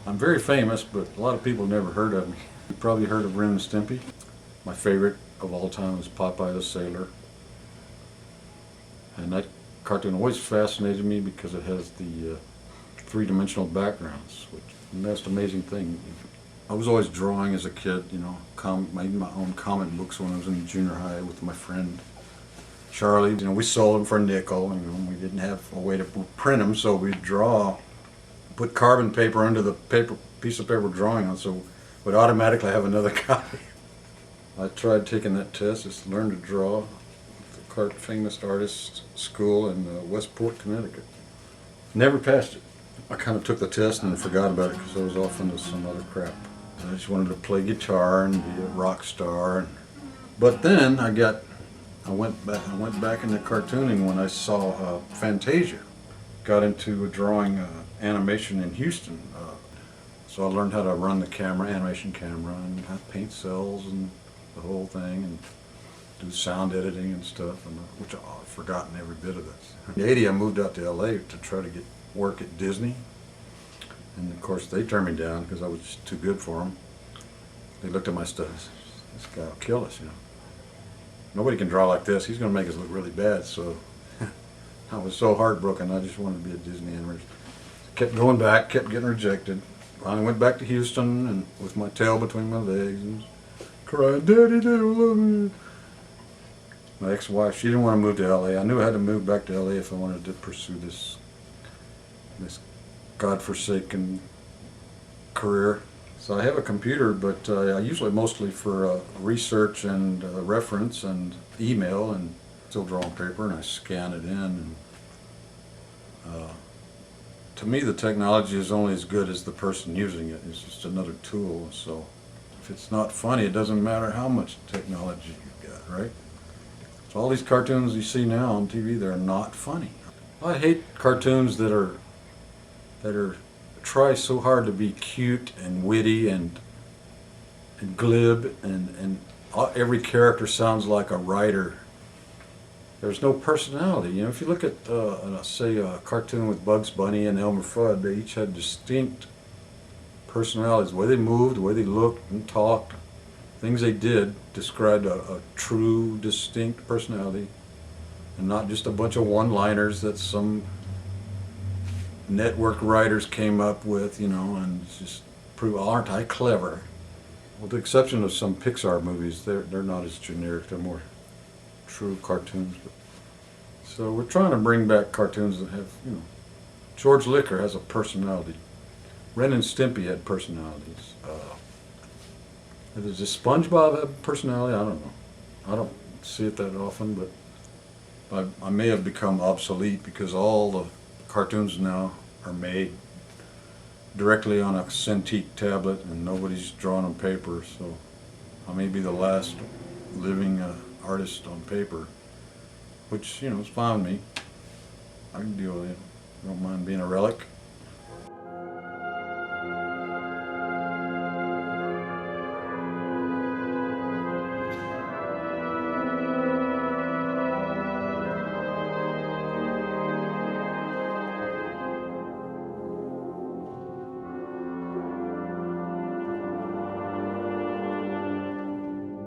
I'm very famous, but a lot of people never heard of me. You've probably heard of Ren and Stimpy. My favorite of all time is Popeye the Sailor. And that cartoon always fascinated me because it has the three-dimensional backgrounds, which and that's an amazing thing. I was always drawing as a kid, made my own comic books when I was in junior high with my friend Charlie. We sold them for a nickel. We didn't have a way to print them, so we'd put carbon paper under the piece of paper we're drawing on, so we'd automatically have another copy. I tried taking that test, just learned to draw at the famous artist school in Westport, Connecticut. Never passed it. I kind of took the test and forgot about it because I was off into some other crap. I just wanted to play guitar and be a rock star. But then I went back into cartooning when I saw Fantasia. Got into drawing animation in Houston. So I learned how to run the animation camera, and how to paint cells and the whole thing, and do sound editing and stuff, which I've forgotten every bit of this. In '80, I moved out to LA to try to get work at Disney. And of course they turned me down because I was just too good for them. They looked at my stuff and said, this guy will kill us, Nobody can draw like this. He's going to make us look really bad. So I was so heartbroken. I just wanted to be a Disney animator. Kept going back, kept getting rejected. Finally went back to Houston and with my tail between my legs and crying, Daddy, Daddy, love me. My ex-wife, she didn't want to move to LA. I knew I had to move back to LA if I wanted to pursue this godforsaken career. So I have a computer, but I use it mostly for research and reference and email, and still draw on paper, and I scan it in. And to me, the technology is only as good as the person using it. It's just another tool. So if it's not funny, it doesn't matter how much technology you've got, right? So all these cartoons you see now on TV, they're not funny. I hate cartoons that try so hard to be cute and witty and glib, and every character sounds like a writer. There's no personality. If you look at, say, a cartoon with Bugs Bunny and Elmer Fudd, they each had distinct personalities. The way they moved, the way they looked and talked, things they did described a true, distinct personality, and not just a bunch of one-liners that some network writers came up with, and just prove, aren't I clever? With the exception of some Pixar movies, they're not as generic. They're more true cartoons. So we're trying to bring back cartoons that have, George Licker has a personality. Ren and Stimpy had personalities. Does SpongeBob have a personality? I don't know. I don't see it that often, but I may have become obsolete because all the cartoons now are made directly on a Cintiq tablet and nobody's drawn on paper, so I may be the last living artist on paper, which, is fine with me. I can deal with it. I don't mind being a relic.